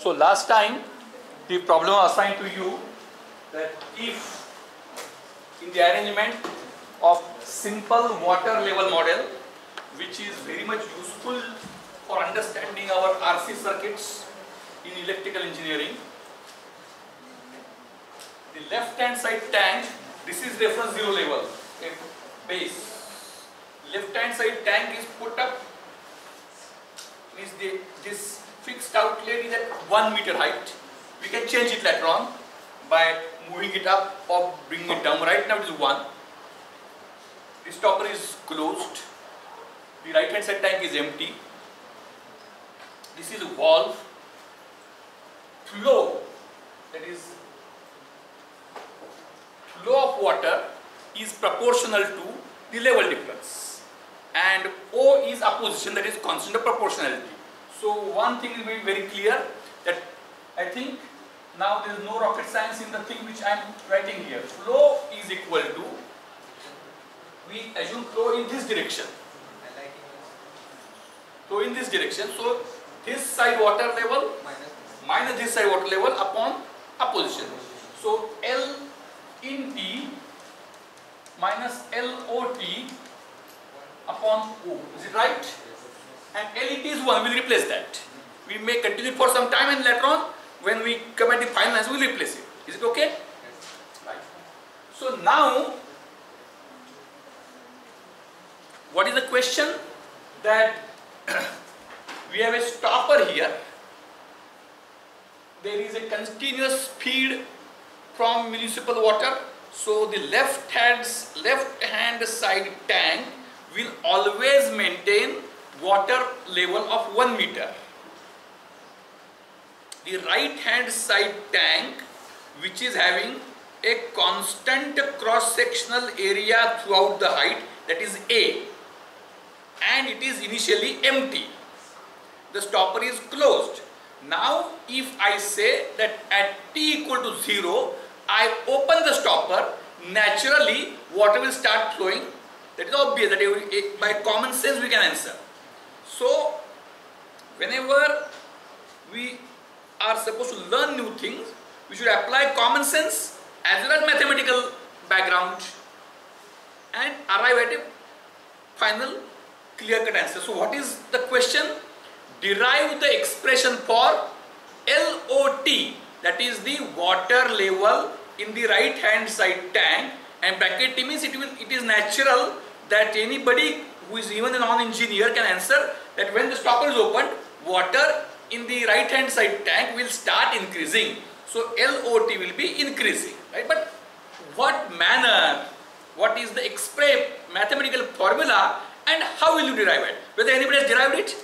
So last time the problem was assigned to you that if in the arrangement of simple water level model, which is very much useful for understanding our RC circuits in electrical engineering, the left hand side tank, this is reference zero level, a base. Left hand side tank is put up, means this fixed outlet is at 1 meter height. We can change it later on by moving it up or bringing it down. Right now it is 1. The stopper is closed. The right hand side tank is empty. This is a valve. Flow, that is flow of water, is proportional to the level difference, and O is opposition, that is constant of proportionality. So one thing will be very clear, that I think now there is no rocket science in the thing which I am writing here. Flow is equal to, we assume flow in this direction. Flow in this direction. So this side water level minus this side water level upon opposition. So L in T minus LOT upon O. Is it right? And LET is 1. We will replace that. We may continue for some time and later on when we come at the final answer we will replace it. Is it okay? Right. So now what is the question? That we have a stopper here. There is a continuous feed from municipal water. So the left hand side tank will always maintain water level of 1 meter. The right hand side tank, which is having a constant cross sectional area throughout the height, that is A, and it is initially empty. The stopper is closed. Now if I say that at T equal to 0, I open the stopper, naturally water will start flowing. That is obvious, that by common sense we can answer. So whenever we are supposed to learn new things, we should apply common sense as well as mathematical background and arrive at a final clear-cut answer. So what is the question? Derive the expression for LOT, that is the water level in the right hand side tank, and bracket T means it is natural that anybody who is even a non-engineer can answer that when the stopper is opened, water in the right hand side tank will start increasing. So LOT will be increasing, right? But what manner, what is the mathematical formula, and how will you derive it? Whether anybody has derived it?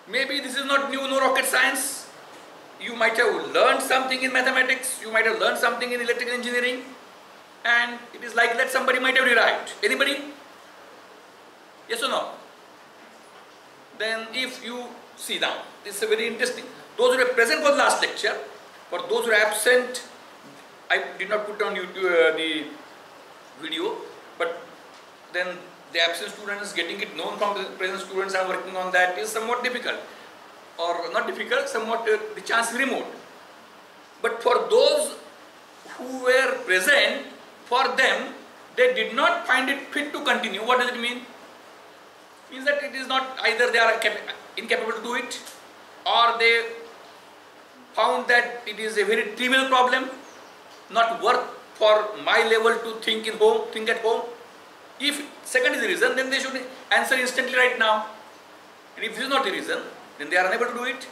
Maybe this is not new, no rocket science. You might have learned something in mathematics, you might have learned something in electrical engineering, and it is like that somebody might have derived. Anybody? Yes or no? Then if you see now, this is very interesting. Those who were present for the last lecture, for those who are absent, I did not put on YouTube the video, but then the absent students getting it known from the present students are working on that is somewhat difficult, or not difficult, somewhat the chance is remote. But for those who were present, for them, they did not find it fit to continue. What does it mean? Means that it is not, either they are incapable to do it, or they found that it is a very trivial problem, not worth for my level to think at home. If second is the reason, then they should answer instantly right now. And if this is not the reason, then they are unable to do it.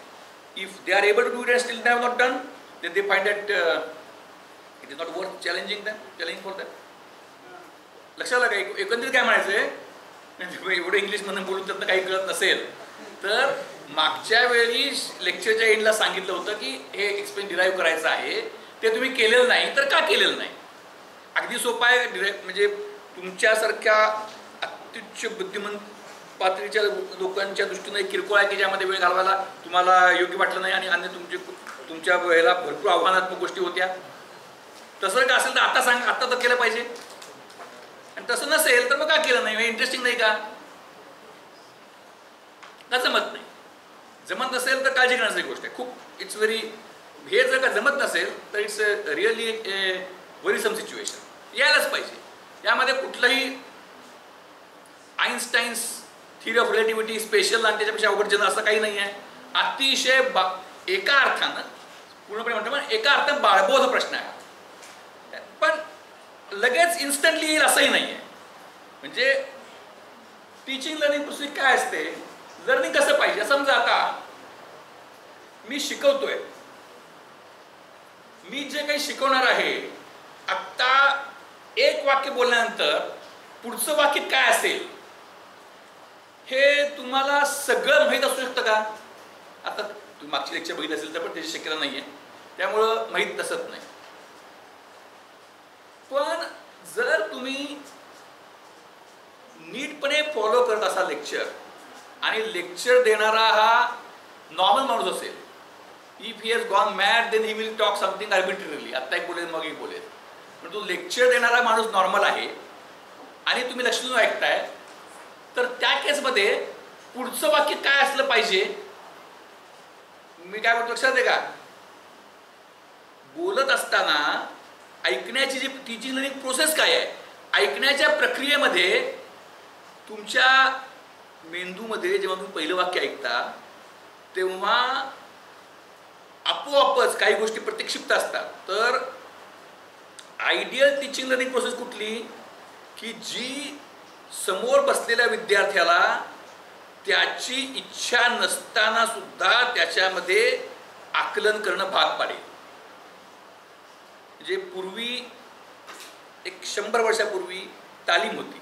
If they are able to do it and still they have not done, then they find that it is not worth challenging for them. लक्षात आलं का? एकंदरीत काय म्हणायचं आहे, एवढं इंग्लिशमधून बोलून त्यातनं काही कळत नसेल तर मागच्या वेळी लेक्चरच्या एंडला सांगितलं होतं की हे एक्सप्लेन डिराईव्ह करायचं आहे, ते तुम्ही केलेलं नाही तर का केलेलं नाही? अगदी सोपं आहे. म्हणजे तुमच्यासारख्या अत्युच्च बुद्धिमंत पातळीच्या लोकांच्या दृष्टीने एक किरकोळ आहे की ज्यामध्ये वेळ घालवायला तुम्हाला योग्य वाटलं नाही आणि अन्य तुमच्या वेळेला भरपूर आव्हानात्मक गोष्टी होत्या. तसं का असेल तर आता सांग, आता तर केलं पाहिजे. आणि तसं नसेल तर मग का केलं नाही? इंटरेस्टिंग नाही का? जमत नाही. जमत नसेल तर काळजी करण्याची गोष्ट आहे. खूप इट्स व्हेरी, हे जर का जमत नसेल तर इट्स रिअली वरीसम सिच्युएशन. यायलाच पाहिजे. यामध्ये कुठलंही Einstein's theory of relativity special आणि त्याच्यापेक्षा अवघड जन असं काही नाही आहे. अतिशय एका अर्थानं पूर्णपणे म्हणतो पण एका अर्थानं बाळबोध प्रश्न आहे. पण लगेच इन्स्टंटली येईल असंही नाही आहे. म्हणजे टीचिंग लर्निंग प्रोसेस काय असते, लर्निंग कसं पाहिजे. समजा आता मी शिकवतोय, मी जे काही शिकवणार आहे, आत्ता एक वाक्य बोलल्यानंतर पुढचं वाक्य काय असेल हे तुम्हाला सगळं माहीत असू शकतं का. आता तुम्ही मागची लेक्चर बघितली असेल तर पण त्याची शक्यता नाही आहे, त्यामुळं माहीत नसत नाही. पण जर तुम्ही नीटपणे फॉलो करत असाल लेक्चर, आणि लेक्चर देणारा हा नॉर्मल माणूस असेल, if he has gone mad then he will talk something arbitrarily. आत्ता एक बोलेल मग एक बोलेल. पण तो लेक्चर देणारा माणूस नॉर्मल आहे आणि तुम्ही लक्ष देऊन ऐकताय, तर त्या केसमध्ये पुढचं वाक्य काय असलं पाहिजे. मी काय म्हणतो लक्षात आहे का, बोलत असताना ऐकण्याची जी टीचिंग लर्निंग प्रोसेस काय आहे, ऐकण्याच्या प्रक्रियेमध्ये तुमच्या मेंदूमध्ये जेव्हा तुम्ही पहिलं वाक्य ऐकता तेव्हा आपोआपच काही गोष्टी प्रत्यक्षिप्त असतात. तर आयडियल टीचिंग लर्निंग प्रोसेस कुठली, की जी समोर बसलेल्या विद्यार्थ्याला त्याची इच्छा नसताना सुद्धा त्याच्यामध्ये आकलन करणं भाग पाडेल. म्हणजे पूर्वी एक 100 वर्षापूर्वी तालीम होती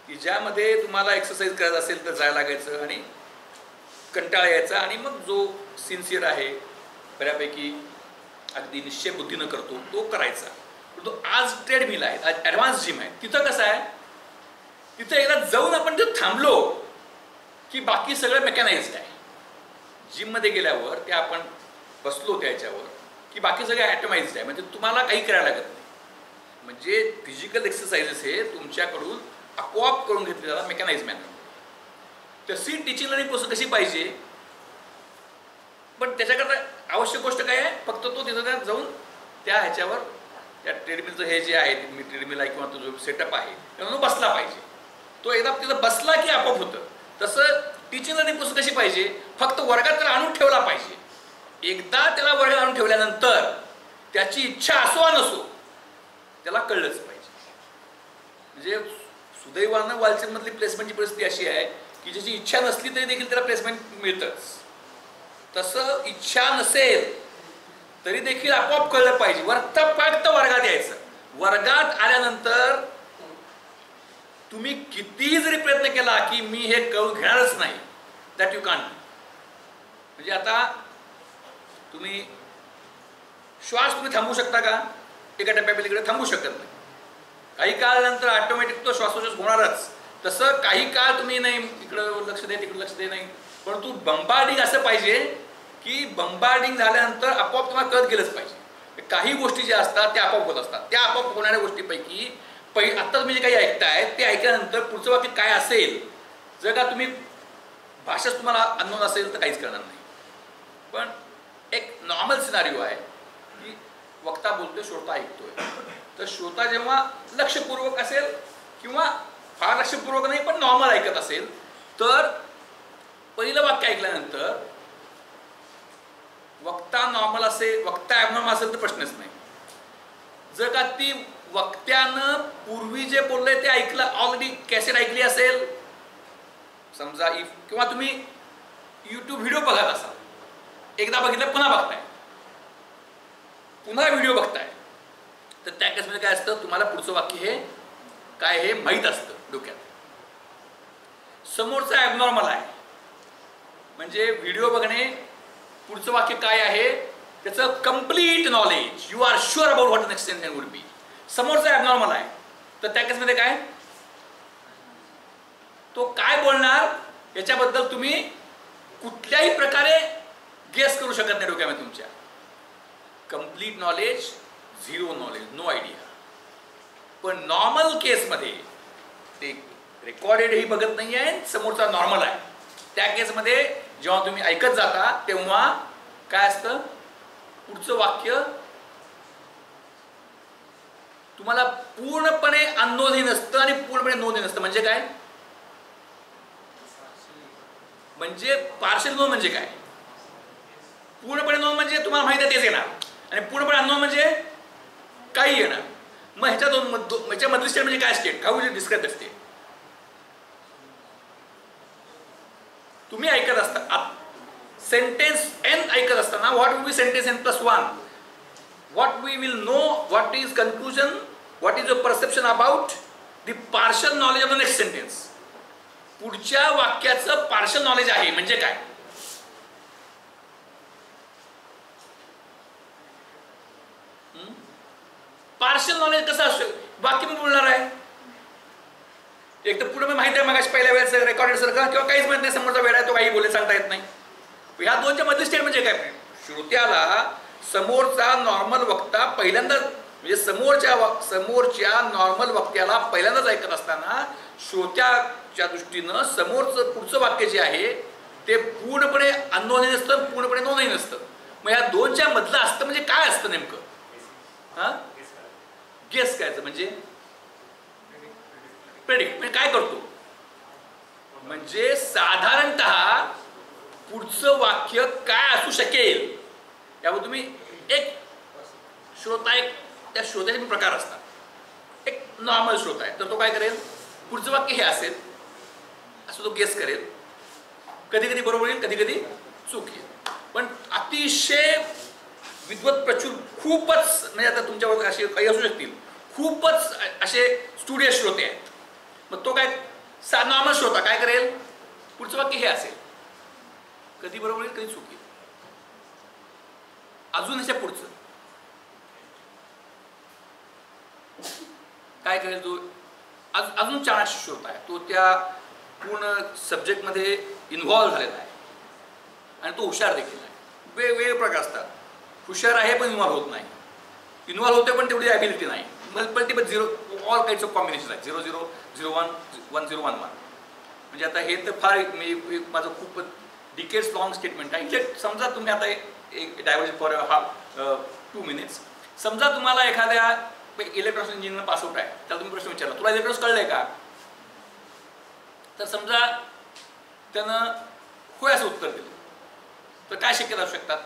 की ज्यामध्ये तुम्हाला एक्सरसाइज करायचं असेल तर जायला लागायचं आणि कंटाळा यायचा, आणि मग जो सिन्सिअर आहे, बऱ्यापैकी अगदी निश्चय बुद्धीनं करतो तो करायचा. तो आज ट्रेडमिल आहे, आज ॲडव्हान्स जिम आहे. तिथं कसं आहे, तिथं एकदा जाऊन आपण जर थांबलो की बाकी सगळं मेकॅनाइज्ड आहे. जिममध्ये गेल्यावर त्या आपण बसलो त्याच्यावर की बाकी सगळं ॲटमाइज्ड आहे. म्हणजे तुम्हाला काही करायला लागत नाही. म्हणजे फिजिकल एक्सरसाइजेस हे तुमच्याकडून आपोआप करून घेतले जातात मेकॅनाइज मॅनर. तशी टीचिंग लर्निंग प्रोसेस कशी पाहिजे, पण त्याच्याकरता आवश्यक गोष्ट काय आहे, फक्त तो तिथं जाऊन त्या ह्याच्यावर त्या ट्रेडमिलचं हे जे आहे मी ट्रेडमिल आहे किंवा तो जो सेटअप आहे त्यामुळे बसला पाहिजे. तो एकदा तिथं बसला की आपोआप होतं. तसं टीचिंग लर्निंग प्रोसेस कशी पाहिजे, फक्त वर्गात त्याला आणून ठेवला पाहिजे. एकदा त्याला वर्गात आणून ठेवल्यानंतर त्याची इच्छा असो वा नसो त्याला कळलंच पाहिजे. म्हणजे सुदैवानं वालचंदमधली प्लेसमेंटची परिस्थिती अशी आहे की ज्याची इच्छा नसली तरी देखील त्याला प्लेसमेंट मिळतंच. तसं इच्छा नसेल तरी देखील आपोआप कळलं पाहिजे. फक्त वर्गात यायचं. वर्गात आल्यानंतर तुम्ही कितीही जरी प्रयत्न केला की मी हे कळून घेणारच नाही, दॅट यू कांट. म्हणजे आता तुम्ही श्वास तुम्ही थांबवू शकता का, एका टप्प्यापलीकडे थांबवू शकत नाही. काही काळानंतर ऑटोमॅटिक तो श्वासोच्छ्वास होणारच. तसं काही काळ तुम्ही नाही इकडं लक्ष दे तिकडं लक्ष दे नाही, परंतु बंबार्डिंग असं पाहिजे की बंबार्डिंग झाल्यानंतर आपोआप तुम्हाला कळत गेलंच पाहिजे. काही गोष्टी ज्या असतात त्या आपोआप होत असतात. त्या आपोआप होणाऱ्या गोष्टीपैकी आत्ता तुम्ही जे काही ऐकताय ते ऐकल्यानंतर पुढचं वाक्य काय असेल, जर का तुम्ही भाषाच तुम्हाला अननोन असेल तर काहीच करणार नाही. पण एक नॉर्मल सिनारिओ आहे की वक्ता बोलतोय, श्रोता ऐकतोय. तर श्रोता जेव्हा लक्षपूर्वक असेल किंवा फार लक्षपूर्वक नाही पण नॉर्मल ऐकत असेल तर पहिलं वाक्य ऐकल्यानंतर वक्ता नॉर्मल असेल, वक्ता ॲबनॉर्मल असेल तर प्रश्नच नाही. जर का ती वक्त्यानं पूर्वी जे बोललंय ते ऐकलं, ऑलरेडी कॅसेट ऐकली असेल समजा, किंवा तुम्ही यूट्यूब व्हिडिओ बघत असाल, एकदा बघितलं पुन्हा बघताय, पुन्हा व्हिडिओ बघताय, तर त्या केसमध्ये काय असतं, तुम्हाला पुढचं वाक्य हे काय हे माहीत असतं डोक्यात. समोरचा ॲबनॉर्मल आहे म्हणजे व्हिडिओ बघणे, पुढचं वाक्य काय आहे त्याचं complete knowledge, you are sure about what the next sentence would be. समोरचा ॲबनॉर्मल आहे तर त्या केसमध्ये काय, तो काय बोलणार याच्याबद्दल तुम्ही कुठल्याही प्रकारे गेस करू शकत नाही डोक्यामध्ये तुमच्या. Complete knowledge, zero knowledge, no idea. पण नॉर्मल केसमध्ये ते रेकॉर्डेड ही बघत नाही आहे, समोरचा नॉर्मल आहे, त्या केसमध्ये जेव्हा तुम्ही ऐकत जाता तेव्हा काय असतं, पुढचं वाक्य तुम्हाला पूर्णपणे अननोनही नसतं आणि पूर्णपणे नोंदही नसतं. म्हणजे काय, म्हणजे पार्शल नोंद म्हणजे काय, पूर्णपणे नोंद म्हणजे तुम्हाला माहिती आहे तेच येणार, आणि पूर्णपणे अननोन म्हणजे काही येणार. मग ह्याच्या मधली स्टेट म्हणजे काय state, how you describe the state. तुम्ही ऐकत असता सेंटेन्स एन ऐकत असताना what will be sentence N plus one, what we will know, what is conclusion, what is your perception about the partial knowledge of the next sentence. पुढच्या वाक्याचं partial knowledge आहे म्हणजे काय. Partial knowledge कसं असतं, वाक्य मी बोलणार आहे एक तर पुढे माहिती आहे मगाशी पहिल्या वेळेस रेकॉर्डेड सारखं, किंवा काहीच माहित नाही समोरचा वेळ आहे तो काही बोले सांगता येत नाही. ह्या दोनच्या मधली स्टेट म्हणजे काय, श्रोत्याला समोरचा नॉर्मल वक्ता पहिल्यांदा म्हणजे समोरच्या नॉर्मल वक्त्याला पहिल्यांदाच ऐकत असताना श्रोत्याच्या दृष्टीनं समोरचं पुढचं वाक्य जे आहे ते पूर्णपणे अननोनही नसतं, पूर्णपणे नोंदही नसतं. मग या दोनच्या मधलं असतं म्हणजे काय असतं नेमकं, हा गेस करायचं म्हणजे प्रेडिक्ट. म्हणजे काय करतो, म्हणजे साधारणतः पुढचं वाक्य काय असू शकेल यावर तुम्ही एक श्रोता, एक त्या श्रोत्याचे प्रकार असतात. एक नॉर्मल श्रोता आहे तर तो काय करेल, पुढचं वाक्य हे असेल असं तो गेस करेल. कधी कधी बरोबर येईल, कधी कधी चूक येईल. पण अतिशय विद्वत प्रचूर खूपच म्हणजे आता तुमच्यावर असे काही असू शकतील, खूपच असे स्टुडियस श्रोते आहेत. मग तो काय नॉर्मल श्रोता काय करेल, पुढचं वाक्य हे असेल, कधी बरोबर येईल कधी चूक येईल. अजून ह्याच्या पुढचं काय करेल, जो अजून चार श्रोता आहे तो त्या पूर्ण सब्जेक्टमध्ये इन्व्हॉल्व झालेला आहे आणि तो हुशार देखील आहे. वेगवेगळे प्रकार असतात. हुशार आहे पण इन्व्हॉल्व होत नाही, इन्व्हॉल्व होते पण तेवढी ॲबिलिटी नाही. Multiple zero, all kinds of combination आहे. 00, 01, 1011. म्हणजे आता हे तर फार मी माझं खूप डिकेड्स लॉंग स्टेटमेंट आहे. इथे समजा तुम्ही आता एक डायव्हर्जन फॉर 2 मिनिट्स, समजा तुम्हाला एखाद्या इलेक्ट्रॉनिक्स इंजिनियर पास आउट आहे, त्याला तुम्ही प्रश्न विचारला तुला इलेक्ट्रॉनिक्स कळलंय का, तर समजा त्यानं होय असं उत्तर दिलं तर काय शक्यता असू शकतात.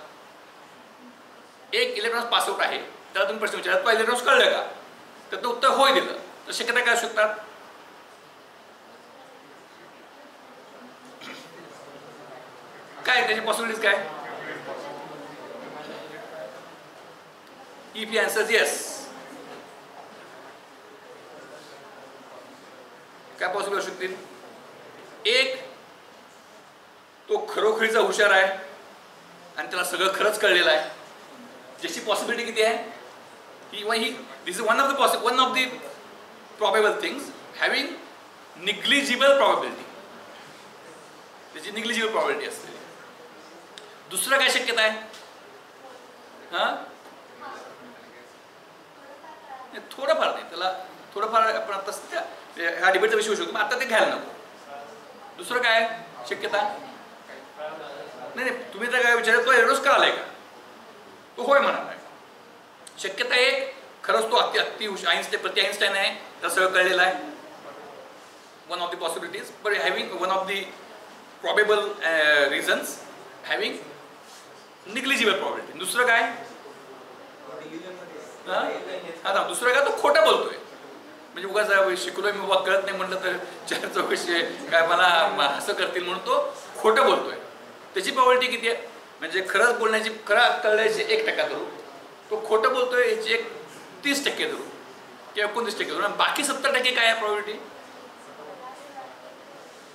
एक इलेक्ट्रॉनिक्स पास आउट आहे त्याला तुम्ही प्रश्न विचारला तुला इलेक्ट्रॉनिक्स कळलंय का, तर तो उत्तर होय दिलं तर शक्यता काय असू शकतात. काय त्याची पॉसिबिलिटीज काय, इफ ही आन्सर्स येस, काय पॉसिबल असू शकतील. एक, तो खरोखरीचा हुशार आहे आणि त्याला सगळं खरंच कळलेलं आहे, ज्याची पॉसिबिलिटी किती आहे ही this is one of the probable things having negligible probability, त्याची निग्लिजिबल प्रॉबेबिलिटी असते. दुसरं काय शक्यता आहे, हां थोडंफार नाही त्याला थोडंफार आपण आता ह्या डिबेटचा विषय होऊ शकतो आता ते घ्यायला नको. दुसरं काय शक्यता, नाही तुम्ही तर काय विचारत तो एवढंच का आलाय का, तो होय म्हणत आहे. शक्यता एक, खरंच तो अति आईन्स्टाईन प्रति आईन्स्टाईन आहे, त्याला सगळं कळलेलं आहे. One of the possibilities, but having one of the probable reasons having negligible probability. दुसरं काय, हा दुसरं काय, तो खोटं बोलतोय. म्हणजे उगाच शिकलोय मी बाबा कळत नाही म्हटलं तर चार चौकशी काय मला असं करतील म्हणून तो खोटं बोलतोय. त्याची प्रॉबिलिटी किती आहे, म्हणजे खरंच बोलण्याची खरं कळण्याची 1% धरू, तो खोटं बोलतोय याची 30% धरू किंवा 29% धरू, बाकी 70% काय आहे प्रॉबिलिटी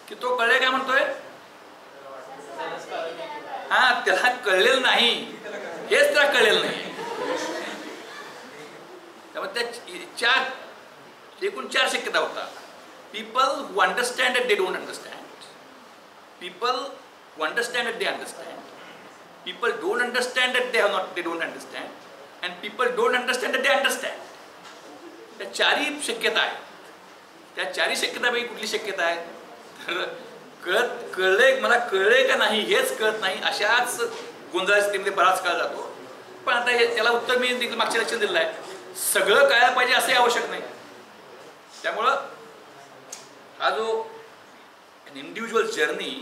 की तो कळले काय म्हणतोय, हा त्याला कळलेलं नाही, हेच त्याला कळलेलं नाही. त्यामुळे त्या एकूण 4 शक्यता होतात. People who understand that they don't understand, people who understand that they understand, people don't understand that they don't understand, and people don't understand that they understand. त्या 4ही शक्यता आहेत. त्या 4ही शक्यतापैकी कुठली शक्यता आहे तर कळलंय मला, कळलंय का नाही हेच कळत नाही, अशाच गोंधळ स्थितीमध्ये बराच काळ जातो. पण आता त्याला उत्तर मी देखील मागच्या लक्षात दिलेलं आहे. सगळं कळायला पाहिजे असंही आवश्यक नाही. त्यामुळं हा जो इंडिव्हिज्युअल जर्नी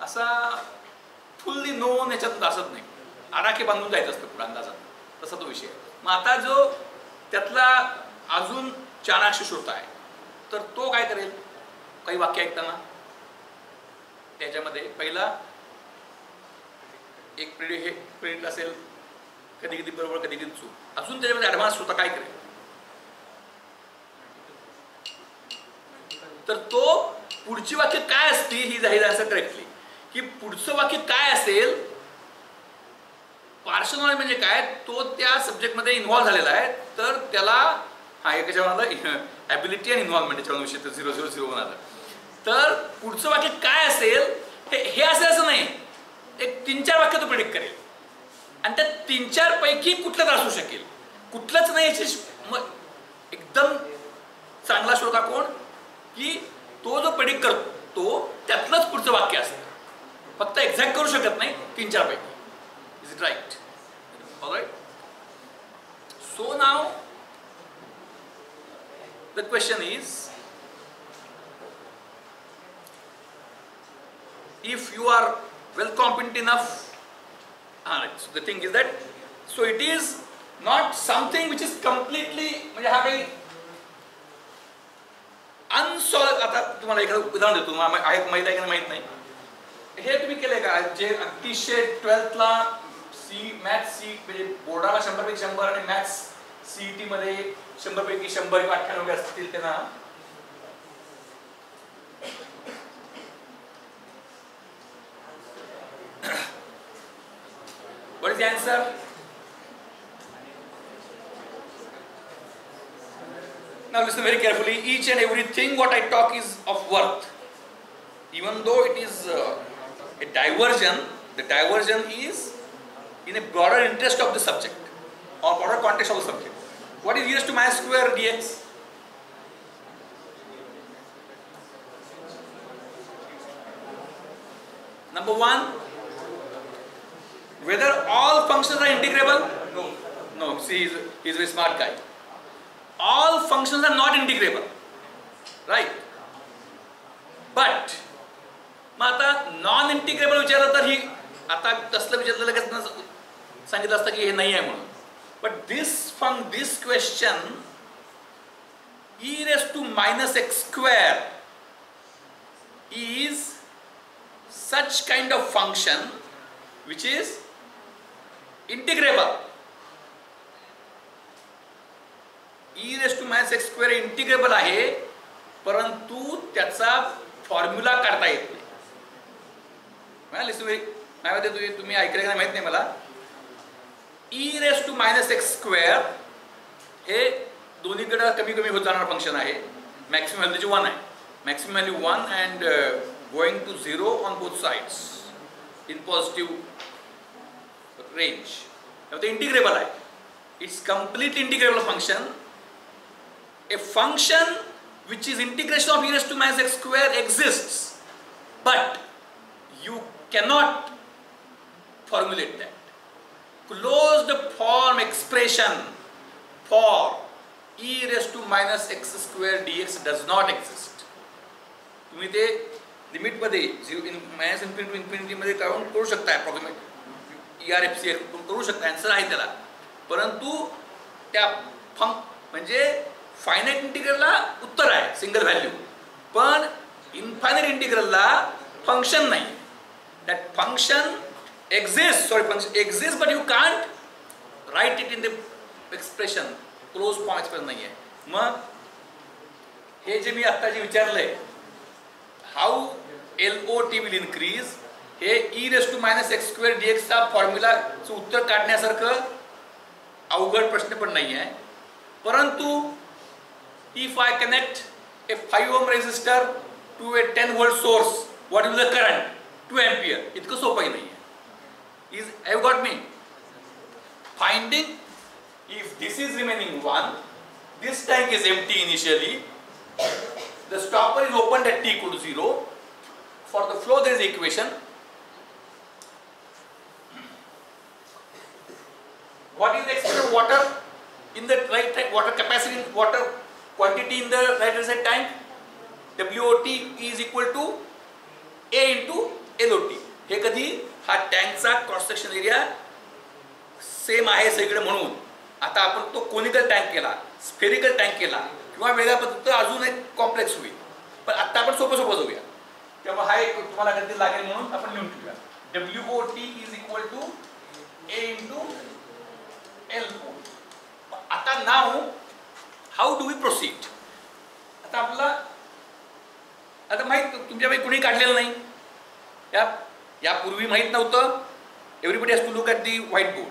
असा फुल्ली नोन याच्यात असत नाही, आडाखे बांधून जायचं असतं पुढे अंदाजात, तसा तो विषय. मग आता जो त्यातला अजून चाणाक्ष श्रोता आहे तर तो काय करेल, काही वाक्य ऐकताना त्याच्यामध्ये पहिला एक प्रिंट असेल, कधी कधी बरोबर कधी कधी चूक, अजून त्याच्यामध्ये ॲडव्हान्स श्रोता काय करेल, तर तो पुढची वाक्य काय असतील ही जाहीर असं करेक्टली की पुढचं वाक्य काय असेल, पार्शल नॉलेज म्हणजे काय, तो त्या सब्जेक्टमध्ये इन्व्हॉल्व्ह झालेला आहे, तर त्याला हा एक कशावर ॲबिलिटी आणि इन्व्हॉल्वमेंट याच्यावर विषय 000 आला. तर पुढचं वाक्य काय असेल हे असेल असं नाही, एक 3-4 वाक्य तो प्रिडिक्ट करेल आणि त्या 3-4 पैकी कुठलं तर असू शकेल, कुठलंच नाही याची एकदम चांगला श्रोता कोण की तो जो प्रिडिक्ट करतो त्यातलंच पुढचं वाक्य असतं, फक्त एक्झॅक्ट करू शकत नाही 3-4 पैकी. Is it right? Alright. So now the question is, if you are well competent enough, so the thing is that, so it is not something which is completely म्हणजे हा काही अनसॉल्व. आता तुम्हाला एखादं उदाहरण देतो, आहे माहिती आहे की माहित नाही, हे तुम्ही केलंय का जे अतिशय 12th ला मॅथ्स सी म्हणजे बोर्डाला 100 पैकी 100 आणि मॅथ्स सीईटी मध्ये 100 पैकी 100 किंवा 98 असतील त्यांना what is the answer? Now listen very carefully. Each and everything what I talk is of worth, even though it is a diversion. The diversion is in a broader interest of the subject or broader context of the subject. What is e raised to minus square dx? Number 1, whether all functions are integrable? No. See, he is a very smart guy. All functions are not integrable, right? But मग आता non integrable विचारलं तर ही आता तसलं विचारलं लगेच सांगितलं असतं की हे नाही आहे म्हणून. But this question, e raised to minus x square is such kind of function which is integrable. e raised to minus x square integrable आहे, परंतु त्याचा फॉर्म्युला काढता येत नाही. तुम्ही ऐकलं का माहित नाही मला. e raised to minus x square हे दोन्हीकडे कमी कमी होत जाणार फंक्शन आहे. मॅक्सिमम व्हॅल्यू 1 आहे, maximum value 1 and going to 0 on both sides in positive range. ते इंटिग्रेबल आहे. It's completely integrable function. A function which is integration of e raised to minus x square exists, but you cannot formulate that. Closed form expression for e raised to minus x square dx does not exist. तुम्ही ते limit मध्ये minus infinity to infinity मध्ये count करू शकता, approximate ERFC करू शकता, answer आहे त्याला. परंतु त्या म्हणजे फायनाइट इंटिग्रलला उत्तर आहे सिंगल व्हॅल्यू, पण इनफायनाइट इंटिग्रलला फंक्शन नाही. That function function exists but you can't write it in the expression, closed form expression नाही आहे. मग हे जे मी आता जे विचारलंय, हाऊ LOT will increase, हे e raised to minus x square dx चा फॉर्म्युलाचं उत्तर काढण्यासारखं अवघड प्रश्न पण नाही आहे. परंतु if I connect a 5 ohm resistor to a 10 volt source, what will the current? 2 ampere. इतकं सोपंही नाही आहे. Have you got me? Finding if this is remaining 1, this tank is empty initially, The stopper is opened at t equal to 0. For the flow there is equation. What is the expression of water in the right tank? Water capacity, water quantity in the right hand side tank. WOT is equal to A into LOT. हे कधी हा टँकचा cross section area same आहे सगळीकडे म्हणून आता आपण तो कोनिकल टँक केला, स्फेरिकल टँक केला किंवा वेगळ्या पद्धतीने अजून एक कॉम्प्लेक्स होईल. पण आता आपण सोपं जाऊया. त्यामुळे हा एक तुम्हाला कधी लागेल म्हणून आपण लिहून ठेवूया. WOT is equal to A into LO. आता नाव हाऊ डू वी प्रोसीड. आता आपल्याला आता माहित तुमच्यापैकी कुणी काढलेलं नाही, यापूर्वी माहीत नव्हतं. Everybody has to look at the white board.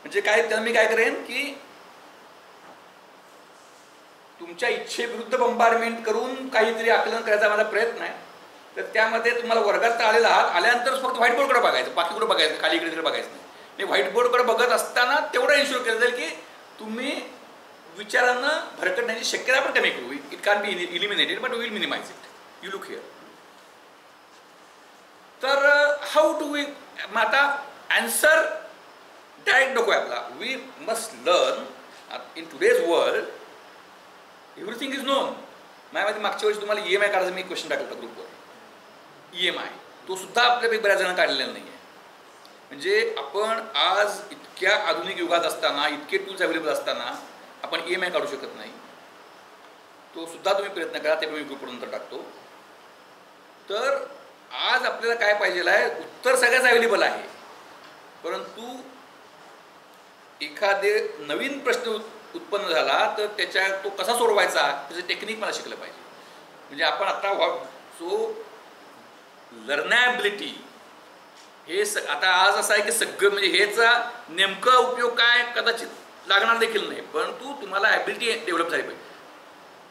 म्हणजे काय त्याला मी काय करेन की तुमच्या इच्छेविरुद्ध बंबारमेंट करून काहीतरी आकलन करायचा माझा प्रयत्न आहे. तर त्यामध्ये तुम्हाला वर्गात आलेला आहात, आल्यानंतर फक्त व्हाईट बोर्डकडे बघायचं, बाकी कुठं बघायचं, खाली इकडे बघायचं नाही. मी व्हाईट बोर्डकडे बघत असताना तेवढं इन्शुअर केलं जाईल की तुम्ही विचारांना भरकटण्याची शक्यता पण कमी करू. It can be eliminated but will minimize it. You look here. तर हाऊ डू वी आता आन्सर डायरेक्ट नको आहे आपला. We must learn in today's world everything is known. माझ्यामध्ये मागच्या वर्षी तुम्हाला EMI काढायचा मी क्वेश्चन टाकला होता ग्रुपवर. EMI तो सुद्धा आपल्यापैकी बऱ्याच जणांना काढलेला नाही आहे. म्हणजे आपण आज इतक्या आधुनिक युगात असताना, इतके टूल्स अवेलेबल असताना आपण EMI काढू शकत नाही. तो सुद्धा तुम्ही प्रयत्न करा, ते मी ग्रुपवर नंतर टाकतो. तर आज आपल्याला काय पाहिजे आहे, उत्तर सगळ्याच अवेलेबल आहे, परंतु एखादे नवीन प्रश्न उत्पन्न झाला तर तो कसा सोडवायचा त्याचं टेक्निक मला शिकलं पाहिजे. म्हणजे आपण आता लर्नॅबिलिटी हे आता आज असं आहे की सगळं म्हणजे हेचा नेमका उपयोग काय कदाचित लागणार देखील नाही, परंतु तुम्हाला ॲबिलिटी डेव्हलप झाली पाहिजे.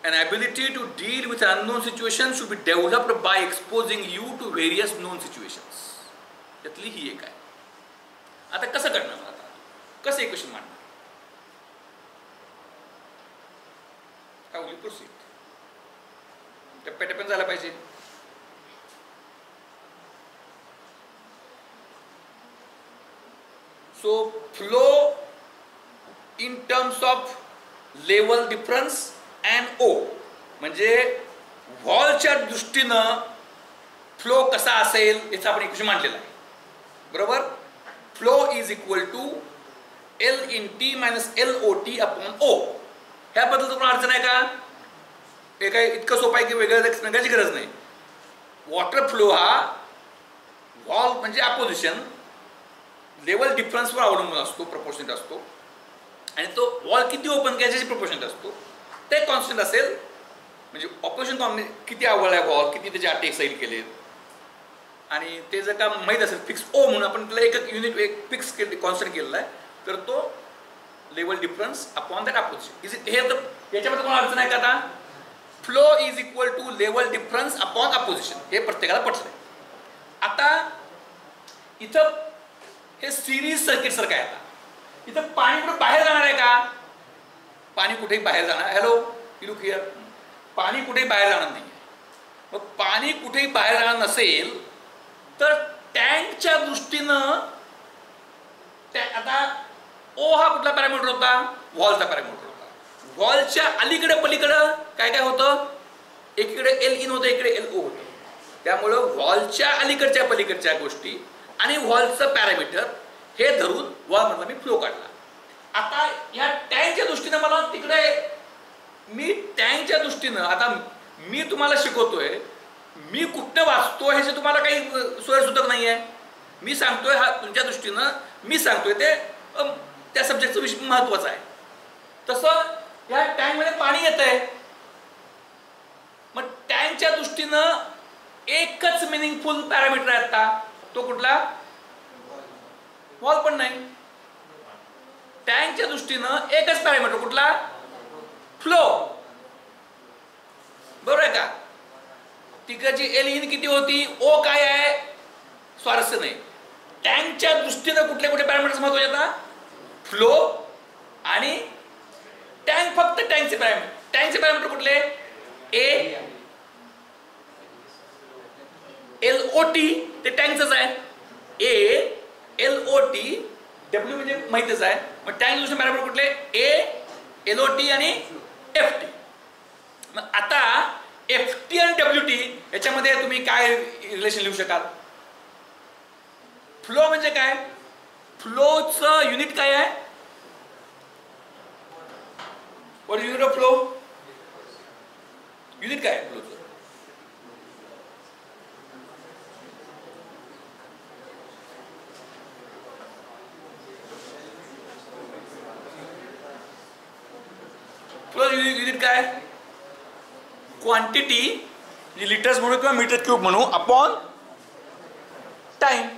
An ability to deal with an unknown situation should be developed by exposing you to various known situations. त्यातली ही एक आहे. आता कसं करणार, आता कसं इक्वेशन मांडणार, how will you proceed? टप्प्याटप्प्याने झाला पाहिजे. So flow in terms of level difference and O म्हणजे व्हॉलच्या दृष्टीनं फ्लो कसा असेल याचा आपण इक्वेशन मांडलेला आहे. बरोबर. Flow is equal to L in T minus LOT upon O. ह्याबद्दल तुम्हाला अडचण आहे का? हे काय इतकं सोपं आहे की वेगळं सांगायची गरज नाही. वॉटर फ्लो हा व्हॉल्व म्हणजे अपोजिशन लेवल डिफरन्सवर अवलंबून असतो, प्रपोर्शनेट असतो, आणि तो वॉल किती ओपन केल्याची प्रपोर्शनेट असतो. ते कॉन्स्टंट असेल म्हणजे ऑपरेशन किती आवड आहे वॉल, किती त्याचे अटॅक सैल केले, आणि ते जर का माहीत असेल फिक्स O म्हणून आपण त्याला एक युनिट एक फिक्स कॉन्स्टंट केलेला आहे, तर तो level difference upon that opposition. हे तर याच्यामध्ये कोण अडचण आहे का? आता flow is equal to level difference upon opposition हे प्रत्येकाला पटलंय. आता इथं हे सिरीज सर्किट सारखं आहे. आता इथं पाणी कुठे बाहेर जाणार आहे का? पाणी कुठेही बाहेर जाणार. Hello you look here. पाणी कुठेही बाहेर जाणार नाही. मग पाणी कुठेही बाहेर जाणार नसेल तर टँकच्या दृष्टीनं आता O हा कुठला पॅरामीटर होता? व्हॉलचा पॅरामीटर होता. व्हॉलच्या अलीकडे पलीकडं काय काय होतं? एकीकडे L इन होतं, इकडे LO होतं. त्यामुळं व्हॉलच्या अलीकडच्या पलीकडच्या गोष्टी आणि व्हॉलचं पॅरामीटर हे धरून व्हॉलमधला मी फ्लो काढला. आता या टँकच्या दृष्टीनं मला तिकडे मी टँकच्या दृष्टीनं आता मी तुम्हाला शिकवतोय, मी कुठनं वाचतो ह्याचे तुम्हाला काही सोयीसुद्धा नाही आहे. मी सांगतोय हा तुमच्या दृष्टीनं मी सांगतोय ते त्या सब्जेक्टचं विषय महत्वाचं आहे. तसं या टँकमध्ये पाणी येत आहे, मग टँकच्या दृष्टीनं एकच मिनिंगफुल पॅरामीटर आहे आता, तो कुठला? वॉल पण नाही. टँकच्या दृष्टीनं एकच पॅरामीटर कुठला? फ्लो. बरोबर आहे का? तिकडची L इन किती होती, O काय आहे, स्वारस्य नाही. टँकच्या दृष्टीनं कुठले कुठले पॅरामीटर्स महत्वाचे आता? फ्लो आणि टँक. फक्त टँकचे पॅरामीटर कुठले? A LOT ते टँकच आहे. LOT, W म्हणजे माहितच आहे. मग टँक रिझोल्यूशन पॅरामीटर कुठले? LOT आणि FT. मग आता FT आणि WT याच्यामध्ये तुम्ही काय रिलेशन लिहू शकाल? फ्लो म्हणजे काय? फ्लोचं युनिट काय आहे? What is unit of flow? Unit काय आहे फ्लोचं? फ्लो युनिट काय? क्वांटिटी, लिटर्स म्हणू किंवा मीटर क्यूब म्हणू, upon time.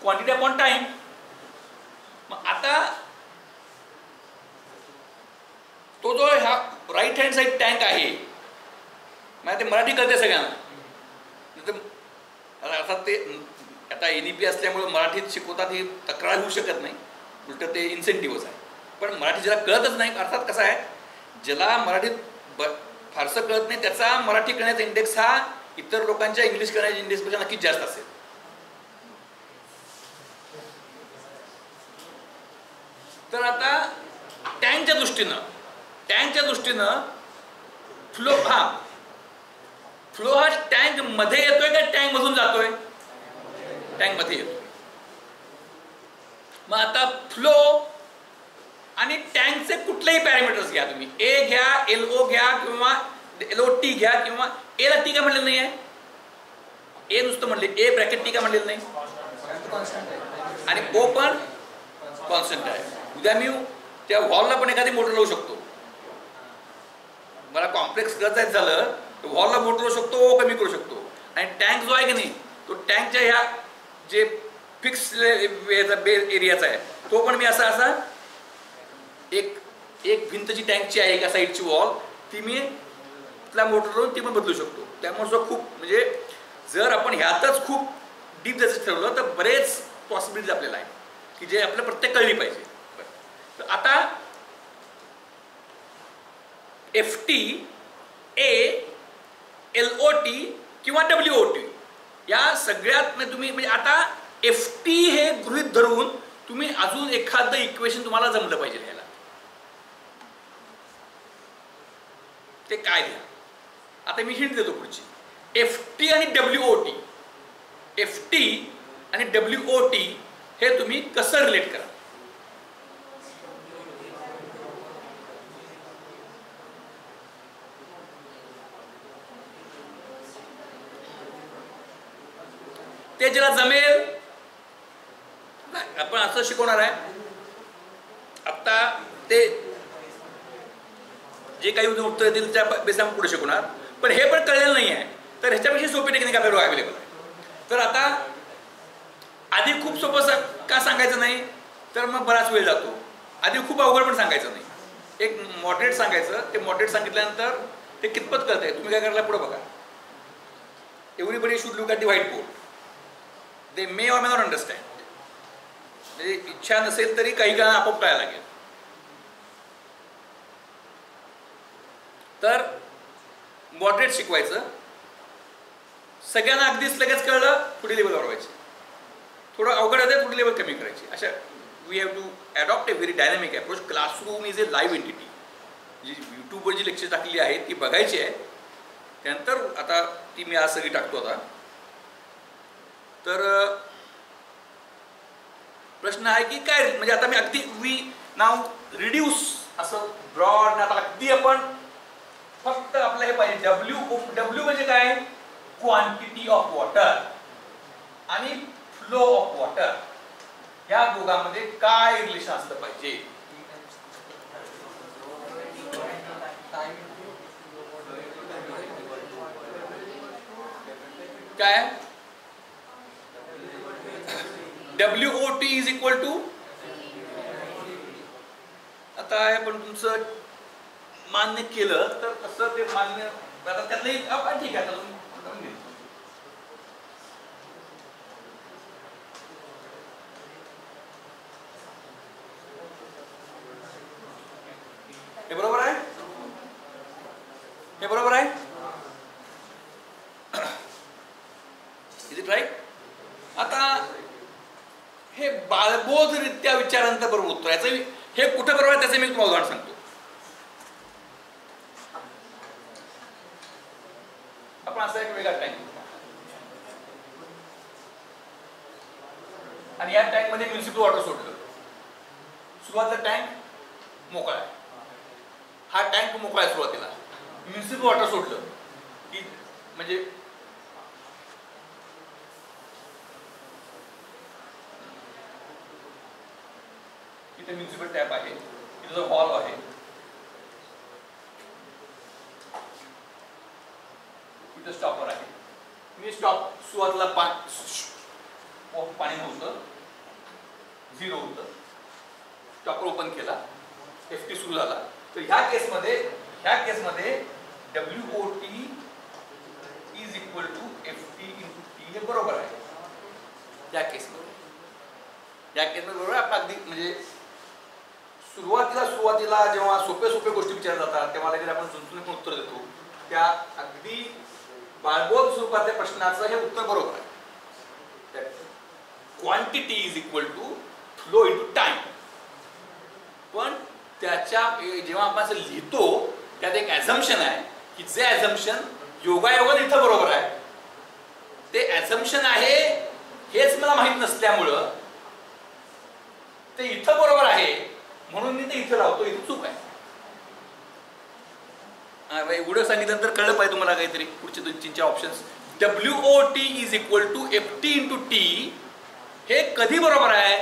Quantity upon time. मग आता तो जो ह्या राईट हँड साइड टँक आहे, मला ते मराठी कळते सगळ्यांना. अर्थात ते आता NEP असल्यामुळे मराठीत शिकवतात ही तक्रार होऊ शकत नाही, उलट ते इन्सेंटिव्हच आहे. पण मराठी ज्याला कळतच नाही, अर्थात कसं आहे, ज्याला मराठीत फारसं कळत नाही त्याचा मराठी कळण्याचा इंडेक्स हा इतर लोकांच्या इंग्लिश कळण्याच्या इंडेक्सपेक्षा नक्कीच जास्त असेल. तर आता टँकच्या दृष्टीनं फ्लो हा टँक मध्ये येतोय का टँक मधून जातोय? टँक मध्ये येतोय. मग आता फ्लो आणि टँकचे कुठलेही पॅरामीटर्स घ्या तुम्ही, ए घ्या, LO घ्या किंवा LOT घ्या, किंवा ए ला टी का म्हणलेलं नाही आहे, ए नुसतं म्हणले, ए ब्रॅकेट टी का म्हणलेलं नाही, आणि ओ पण कॉन्स्टंट आहे. उद्या मी त्या व्हॉलला पण एखादी मोटर लावू शकतो. मला कॉम्प्लेक्स करायचं झालं तर व्हॉलला मोटर लावू शकतो, ओ कमी करू शकतो. आणि टँक जो आहे की नाही, तो टँकच्या ह्या जे फिक्स एरियाचा आहे तो पण मी असा एक भिंत जी टँकची आहे एका साईडची वॉल, ती मी त्याला मोटर लावून ती पण बदलू शकतो. त्यामुळे खूप म्हणजे जर आपण ह्यातच खूप डीप जायचं ठरवलं तर बरेच पॉसिबिलिटीज आपल्याला आहे की जे आपल्याला प्रत्येक कळली पाहिजे. तर आता FT, LOT किंवा WOT या सगळ्यात तुम्ही म्हणजे आता FT हे गृहीत धरून तुम्ही अजून एखादं इक्वेशन तुम्हाला जमलं पाहिजे याला. ते काय द्या, आता मी हिंट देतो पुढची. FT आणि WOT, FT आणि WOT हे तुम्ही कसं रिलेट करा? ते ज्याला जमेल आपण असं शिकवणार आहे. आता ते जे काही उत्तर येतील त्या बेसावर पुढे शिकवणार, पण हे पण कळलेलं नाही आहे तर ह्याच्यापेक्षा सोपी टेक्निक आपल्याला अवेलेबल आहे. तर आता आधी खूप सोपं का सांगायचं नाही, तर मग बराच वेळ जातो. आधी खूप अवघड पण सांगायचं नाही, एक मॉडरेट सांगायचं. ते मॉडरेट सांगितल्यानंतर ते कितपत कळतंय तुम्ही काय करायला पुढे बघा. Everybody should look at the white board. They may or may not understand. म्हणजे इच्छा नसेल तरी काही काळ आपोआप कळायला लागेल. तर मॉडरेट शिकवायचं. सगळ्यांना अगदीच लगेच कळलं पुढे लेवल वाढवायची. थोडं अवघड आहे पुढे लेवल कमी करायची. अशा we have to adopt a very dynamic approach. Classroom is a live entity. जी यूट्यूबवर जी लेक्चर टाकलेली आहेत ती बघायची आहे. त्यानंतर आता ती मी आज सगळी टाकतो. आता तर प्रश्न आहे की काय, म्हणजे आता मी अगदी वी नाव रिड्यूस असं ब्रॉड. आता अगदी आपण फक्त आपलं हे पाहिजे डब्ल्यू म्हणजे काय, क्वांटिटी ऑफ वॉटर आणि फ्लो ऑफ वॉटर या दोघांमध्ये काय रिलेशन असलं पाहिजे. काय WOT इज इक्वल टू, आता पण तुमचं मान्य केलं तर कसं ते मान्य, आता त्यातलं ठीक आहे. हे बरोबर आहे, हे बरोबर आहे. राईट. आता हे बाळबोधरित्या विचारांतर बरोबर उत्तर, याचं हे कुठं बरोबर आहे त्याचं मी तुम्हाला उदाहरण सांगतो. आपण असा एक वेगळा टँक आणि या टँक मध्ये म्युनिसिपल वॉटर सोडलं. सुरुवातीला टँक मोकळा आहे, हा टँक मोकळा आहे सुरुवातीला. म्युनिसिपल वॉटर सोडलं की म्हणजे इथे म्युनिसिपल टॅप आहे, इथे जो हॉल आहे, इथे स्टॉपर आहे. मी स्टॉप सुरुवातीला पाणी नव्हतं, 0 होतं. स्टॉपर ओपन केला, FT सुरू झाला. तर ह्या केसमध्ये WOT is equal to FT into T हे बरोबर आहे. या केसमध्ये बरोबर आहे. अगदी म्हणजे सुरुवातीला जेव्हा सोपे गोष्टी विचारल्या जातात तेव्हा लगेच आपण चुनचुनीत उत्तर देतो. त्या अगदी बाळबोध स्वरूपातल्या प्रश्नाचं हे उत्तर बरोबर आहे. Quantity is equal to flow into time. पण त्याच्या जेव्हा आपण असं लिहितो त्यात एक ॲझम्पशन आहे की जे ॲझम्पशन योगायोगाने इथं बरोबर आहे, ते ॲझम्पशन आहे हेच मला माहीत नसल्यामुळं ते इथं बरोबर आहे म्हणून मी ते इथं लावतो, इथं चूक आहे. एवढं सांगितल्यानंतर कळलं पाहिजे तुम्हाला काहीतरी. पुढचे 2-3 options. WOT is equal to FT into T हे कधी बरोबर आहे?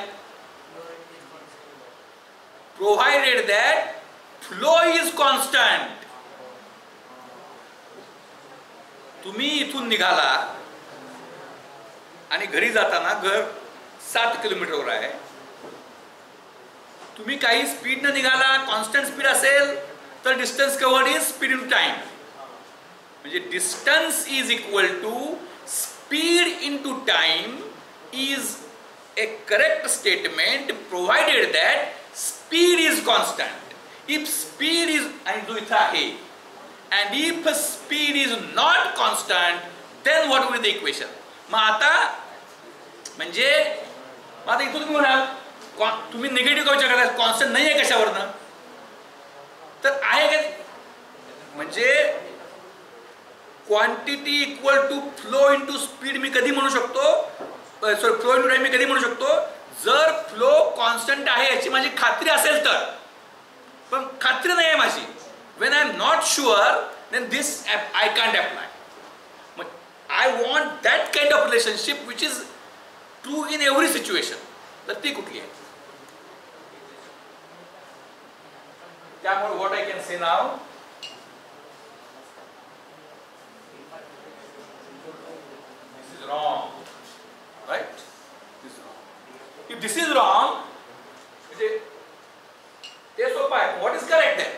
Provided that flow is constant. तुम्ही इथून निघाला आणि घरी जाताना घर 7 किलोमीटरवर आहे. तुम्ही काही स्पीड न निघाला, कॉन्स्टंट स्पीड असेल तर distance covered is speed in time. म्हणजे distance is equal to speed into time is a correct statement provided that speed is constant. If speed is and जो इथं आहे and if speed is not constant then what will be the equation? मग आता म्हणजे आता इथून तुम्ही म्हणाल तुम्ही निगेटिव्ह का विचार करता, कॉन्स्टंट नाही आहे कशावरनं, तर आहे का म्हणजे quantity equal to flow into speed मी कधी म्हणू शकतो, फ्लो इंटू टाइम मी कधी म्हणू शकतो, जर फ्लो कॉन्स्टंट आहे याची माझी खात्री असेल तर. पण खात्री नाही आहे माझी, when I am not sure then this I can't apply. I want that kind of relationship which is true in every situation. तर ती कुठली आहे? त्यामुळे what I can say now, this is wrong. Right? This is wrong. If this is wrong, ते सोपं आहे. What is correct then?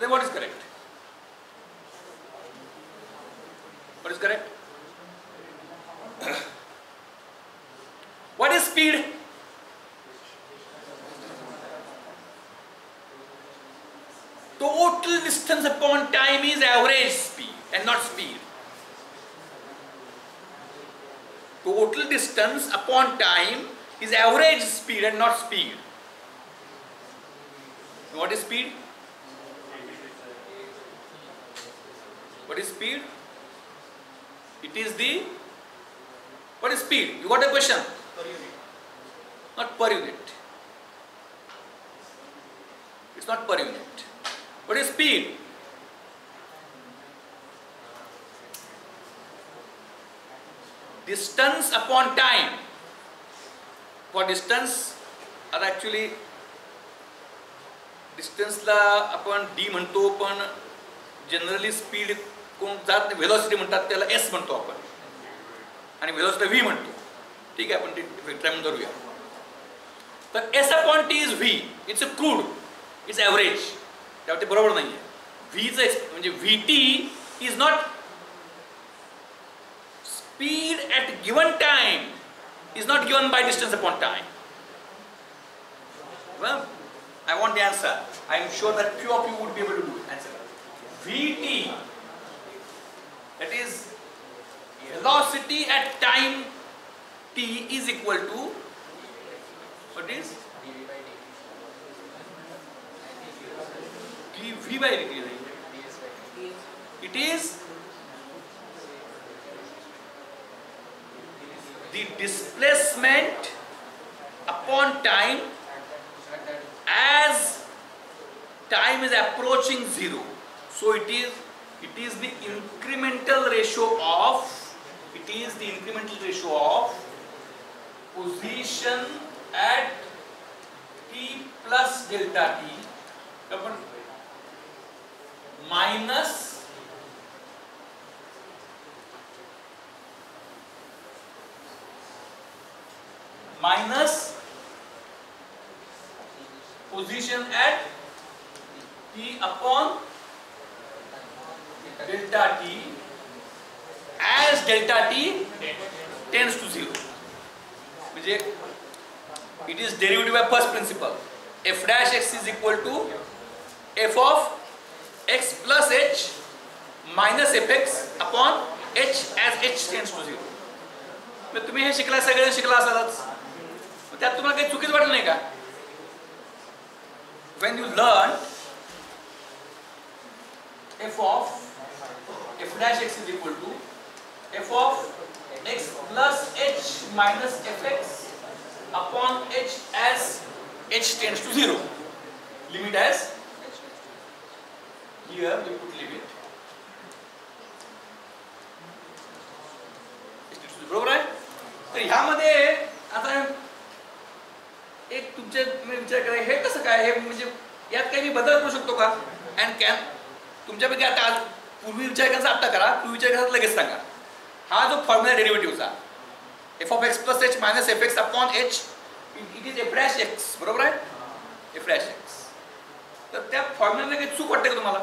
Then what is correct? What is correct? What is speed? Total distance upon time is average speed and not speed. Total distance upon time is average speed and not speed. What is speed? What is speed? It is the, what is speed? You got a question? Per unit. Not per unit. It's not per unit. What is speed? Distance upon time. For distance, or actually distance ला आपण D म्हणतो, पण generally speed कोण जात नाही, velocity म्हणतात त्याला S म्हणतो आपण, आणि व्हेलॉसिटी V म्हणतो. ठीक आहे, आपण ते ट्राय करूया. तर S upon T is V. It's a crude. It's average. त्यामुळे ते बरोबर नाही आहे. Vचं म्हणजे VT is not speed at given time is not given by distance upon time. Well, I want the answer. I am sure that few of you would be able to do answer. VT velocity at time t is equal to what is dv by dt. It is the displacement upon time as time is approaching zero. So it is the incremental ratio of position at t plus delta t minus position at t upon delta t as delta t tends to 0. म्हणजे it is derivative by first principle. F dash x is equal to f of x plus h minus fx upon h as h tends to 0. मग तुम्ही हे शिकला, सगळे शिकला असालच, त्यात तुम्हाला काही चुकीच वाटलं नाही का? When you learn f of f dash x is equal to f of x plus h minus fx upon h as h tends to 0. Limit as here we put limit. बरोबर आहे? तर ह्यामध्ये आता एक तुमचे विचार करा, हे कसं काय, हे म्हणजे यात काही मी बदल करू शकतो का? अँड कॅन तुमच्यापैकी आता आज पूर्वी विचार करायचा आत्ता करा, पूर्वी विचार करायचा लगेच सांगा. हा जो फॉर्म्युला डेरिव्हेटिव्हचा F of X plus H minus F X upon H it is F dash X, बरोबर आहे? F dash X. तर त्या फॉर्म्युला काही चूक वाटते का तुम्हाला?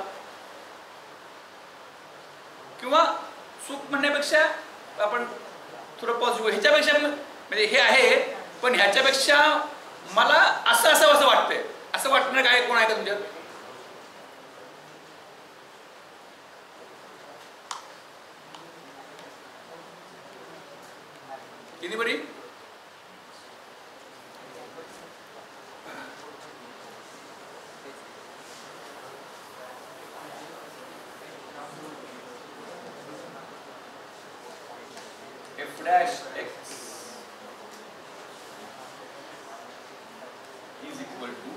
किंवा चूक म्हणण्यापेक्षा आपण थोडं पॉझिटिव्ह, ह्याच्यापेक्षा म्हणजे हे आहे पण ह्याच्यापेक्षा मला असं वाटतंय, असं वाटणार काय कोण आहे का तुमच्यात? Anybody? F dash x is equal to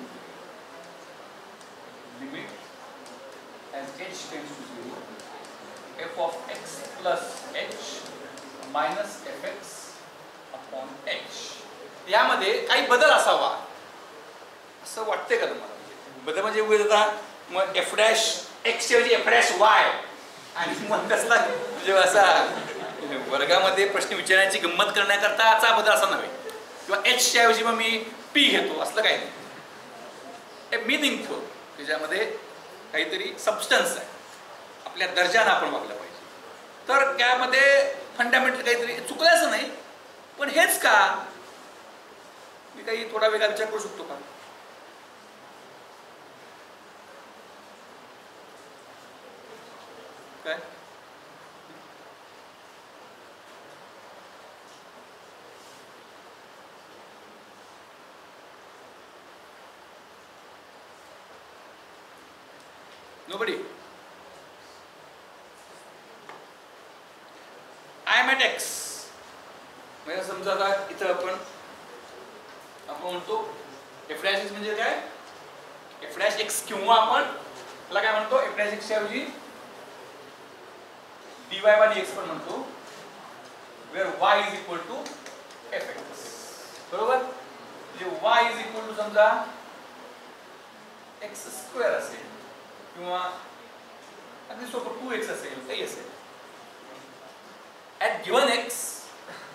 limit as h tends to 0 f of x plus h minus fx upon h. यामध्ये काही बदल असावा असं वाटतंय का तुम्हाला? बदल म्हणजे उभे मग एफ डॅश एक्स ऐवजी एफ डॅश वाय आणि मग कसला म्हणजे असा वर्गामध्ये प्रश्न विचारण्याची गंमत करण्याकरताचा बदल असा नव्हे, किंवा एच च्या ऐवजी मग मी पी घेतो असलं काही नाही. मिनिंगफुल, त्याच्यामध्ये काहीतरी सबस्टन्स आहे, आपल्या दर्जानं आपण वागलं पाहिजे. तर त्यामध्ये फंडामेंटल काहीतरी चुकल्याचं नाही, पण हेच का मी काही थोडा वेगळा विचार करू शकतो का? काय nobody? I am at x. म्हणजे समजा आता इथं आपण म्हणतो एफ डॅश एक्स म्हणजे काय? एफ डॅश एक्स किंवा आपण त्याला काय म्हणतो? एफ डॅश एक्स ऐवजी dy बाय dx पण म्हणतो, where y is equal to fx. बरोबर? म्हणजे y is equal to समजा x स्क्वेअर असेल किंवा अगदी सोपं 2x असेल, काही असेल. at given x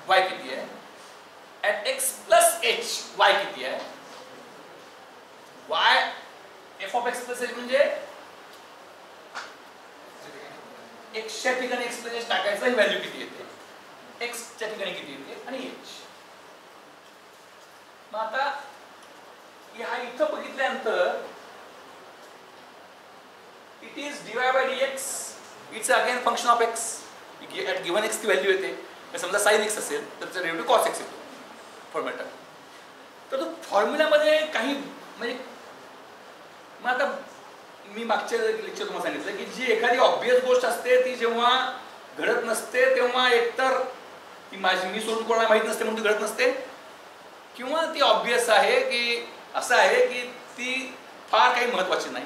y किती आहे? at x plus h y किती आहे? y f of x plus h म्हणजे x च्या ठिकाणी x plus h टाकायचं, ही व्हॅल्यू किती येते? x च्या ठिकाणी किती येते आणि h. मग आता ह्या इथं बघितल्यानंतर it is dy by dx, it's again function of x. at given x ची व्हॅल्यू येते. समजा साइन एक्स असेल तर त्याचा डेरिव्हेटिव्ह कॉस एक्स येतो फॉर्म्युला. तर तो फॉर्म्युल्यामध्ये काही म्हणजे मग आता मी मागच्या लेक्चर तुम्हाला सांगितलं की जी एखादी ऑब्वियस गोष्ट असते ती जेव्हा घडत नसते तेव्हा एकतर ती मी सोडून कोणाला माहीत नसते म्हणून ती घडत नसते, किंवा ती ऑब्वियस आहे की असं आहे की ती फार काही महत्त्वाची नाही,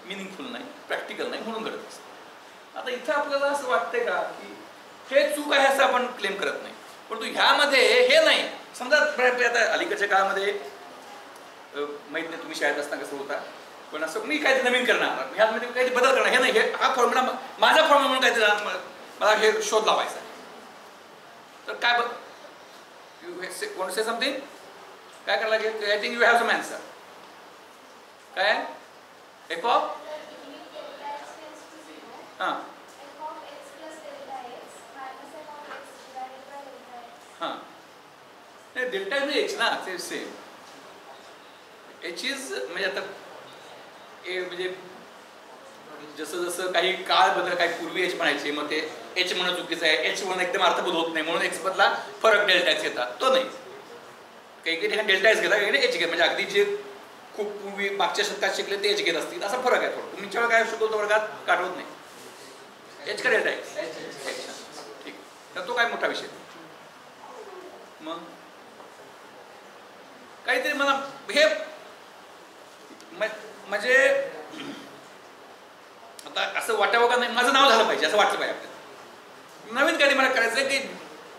मिनिंगफुल नाही, प्रॅक्टिकल नाही म्हणून घडत असते. आता इथं आपल्याला असं वाटतंय का की हे चूक आहे असं आपण क्लेम करत नाही, परंतु ह्यामध्ये हे नाही. समजा आता अलीकडच्या काळामध्ये माहीत नाही तुम्ही शाळेत असताना कसं होता, पण असं मी काहीतरी नवीन करणार, ह्यामध्ये काहीतरी बदल करणार, हे नाही, हे हा फॉर्म्युला माझा फॉर्म्युला म्हणून काहीतरी मला हे शोध लावायचा आहे. तर काय यू वॉन्ट से समथिंग, काय करायला लागेल? I think you have some answer. काय एफ ऑफ हां हां नाही डेल्टा एच ना, ते सेम एच इज म्हणजे आता म्हणजे जसं जसं काही काळ बदल, काही पूर्वी एच म्हणायचे, मग ते एच म्हणणं चुकीचं आहे, एच म्हणून एकदम अर्थबोध होत नाही म्हणून एक्स बदला फरक डेल्टा एक्स येतात, तो नाही. काही काही ठिकाणी डेल्टा एक्स घेतात, काही एच घेतात, म्हणजे अगदी जे खूप पूर्वी मागच्या शतकात शिकले ते एच घेत असतील, असा फरक आहे थोडं. तुमच्या काय शिकवतो वर्गात काढवत नाही, एच का डेल्टा एक्स, ठीक. तर तो काय मोठा विषय. मग काहीतरी मला हे म्हणजे आता असं वाटावं का नाही, माझं नाव झालं पाहिजे असं वाटलं पाहिजे आपल्याला. नवीन काही मला करायचं आहे की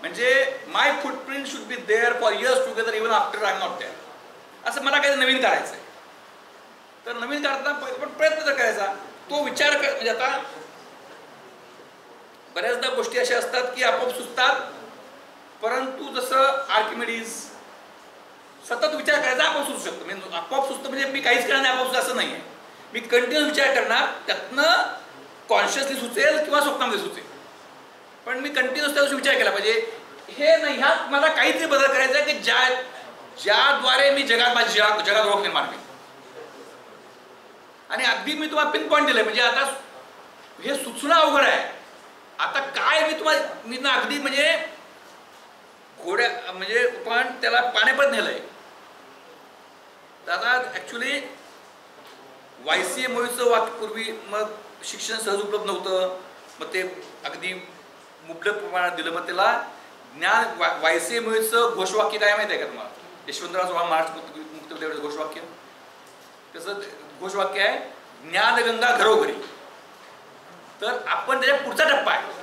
म्हणजे my footprint should be there for years together even after I am not there, असं मला काही नवीन करायचं आहे. तर नवीन करताना पण प्रयत्न तर करायचा, तो विचार कर. म्हणजे आता बऱ्याचदा गोष्टी अशा असतात की आपोआप सुचतात, परंतु जसं आर्किमिडीज सतत विचार करायचा आपोआप सुचू शकतो. म्हणजे आपोआप सुचतं म्हणजे मी काहीच करणार नाही आपोआप असं नाही आहे, मी कंटिन्यू विचार करणार, त्यातनं कॉन्शियसली सुचेल किंवा स्वप्नामध्ये सुचेल, पण मी कंटिन्युअस त्या दिवशी विचार केला पाहिजे. हे नाही, ह्यात मला काहीतरी बदल करायचा आहे की ज्याद्वारे मी जगात ओळख निर्माण होईल. आणि अगदी मी तुम्हाला पिन पॉईंट दिलंय, म्हणजे आता हे सुचणं अवघड आहे. आता काय मी ना अगदी म्हणजे घोड्या म्हणजे पण त्याला पाण्यापर्यंत नेलंय. आता ऍक्च्युली YCA मोहीचं वाक्य पूर्वी मग शिक्षण सहज उपलब्ध नव्हतं, मग ते अगदी मुबलक प्रमाणात दिलं. मग त्याला ज्ञान YCA मोहीचं घोषवाक्य काय माहिती आहे का तुम्हाला? यशवंतराव चव्हाण महाराष्ट्र मुक्त विद्यापीठाचं घोषवाक्य, त्याचं घोषवाक्य आहे ज्ञानगंगा घरोघरी. तर आपण त्याच्या पुढचा टप्पा आहे,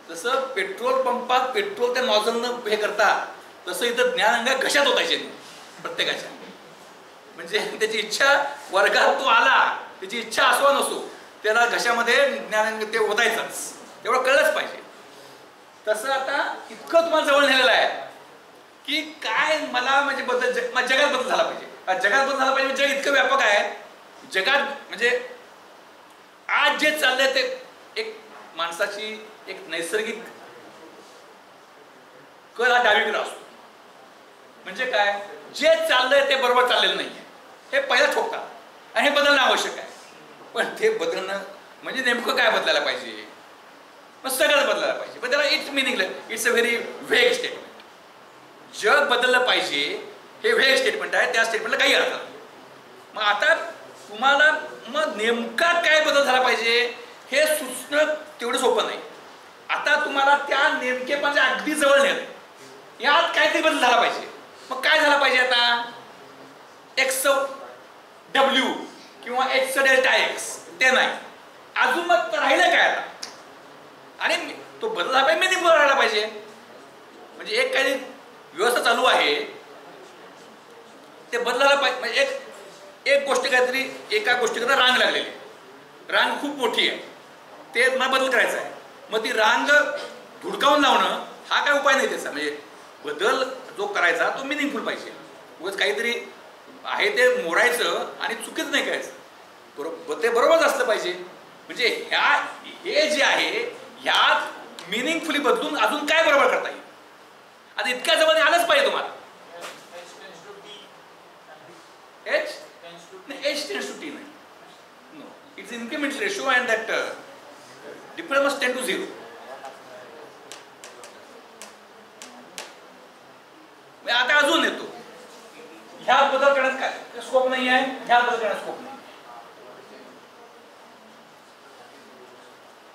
जसं पेट्रोल पंपात पेट्रोल त्या नॉझलनं हे करतात, तसं इथं ज्ञानगंगा घशात होतायचे प्रत्येकाच्या. म्हणजे त्याची इच्छा, वर्गात तो आला, त्याची इच्छा असो नसो, त्याला घशामध्ये ज्ञानगंगा ते होतायचंच, तेवढं कळलंच पाहिजे. तसं आता इतकं तुम्हाला जवळ नेलेलं आहे की काय मला म्हणजे जगात बदल झाला पाहिजे. जगात बदल झाला पाहिजे, जग इतकं व्यापक आहे. जगात म्हणजे आज जे चाललंय ते एक माणसाची एक नैसर्गिक कल हा डावीकडे असतो. म्हणजे काय, जे चाललंय ते बरोबर चाललेलं नाहीये, हे पहिला ठोकतात आणि हे बदलणं आवश्यक आहे. पण ते बदलणं म्हणजे नेमकं काय बदलायला पाहिजे, मग सगळं बदलायला पाहिजे. पण त्याला it's meaningless, it's a very vague statement. जग बदललं पाहिजे हे व्हेग स्टेटमेंट आहे, त्या स्टेटमेंटला काही अर्थ नाही. मग आता तुम्हाला मग नेमका काय बदल झाला पाहिजे हे सुचणं तेवढं सोपं नाही. आता तुम्हाला त्या नेमकेपणाच्या अगदी जवळ नेलं, यात काहीतरी बदल झाला पाहिजे. मग काय झाला पाहिजे आता, एक्स डब्ल्यू किंवा एक्स डेल्टा एक्स ते नाही, अजून मग राहिलं काय आता, आणि तो बदल झाला पाहिजे, मिनिंगफुल राहिला पाहिजे. म्हणजे एक काही व्यवस्था चालू आहे ते बदलायला पाहिजे. म्हणजे एक गोष्ट काहीतरी एका गोष्टीकडे रांग लागलेली, रांग खूप मोठी आहे, ते मला बदल करायचा आहे. मग ती रांग धुडकावून लावणं हा काय उपाय नाही त्याचा. म्हणजे बदल जो करायचा तो मिनिंगफुल पाहिजे. उगाच काहीतरी आहे ते मोडायचं आणि चुकीचं नाही करायचं, बरोबर ते बरोबरच असलं पाहिजे. म्हणजे हे जे आहे ह्यात मिनिंगफुली बदलून अजून काय बरोबर करता येईल. आता इतक्या जवळ आलंच पाहिजे तुम्हाला. H tends to T नाही, no, it's increment ratio and that difference must tend to 0. आता अजून येतो, ह्यात बदल करण्यात काय स्कोप नाही आहे, ह्यात बदल करण्यात स्कोप नाही.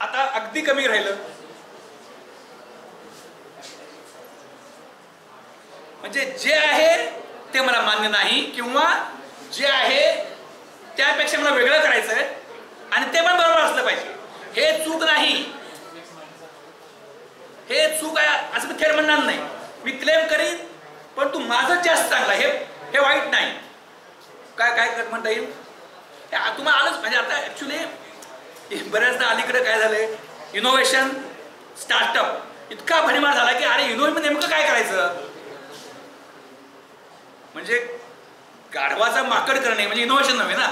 आता अगदी कमी राहिलं म्हणजे जे आहे ते मला मान्य नाही, किंवा जे आहे त्यापेक्षा मला वेगळं करायचं आहे आणि ते पण बरोबर असलं पाहिजे. हे चूक नाही, हे चूक आहे असं मी थेट म्हणणार नाही. मी क्लेम करीन पण तू माझं जास्त चांगला, हे वाईट नाही. काय काय म्हणता येईल तुम्हाला आलंच. म्हणजे आता ऍक्च्युली बऱ्याचदा अलीकडे काय झालंय, इनोव्हेशन स्टार्टअप इतका भडीमार झाला की अरे इनोव्हेशन नेमकं काय करायचं, म्हणजे गाढवाचा माकड करणे म्हणजे इनोव्हेशन नव्हे ना.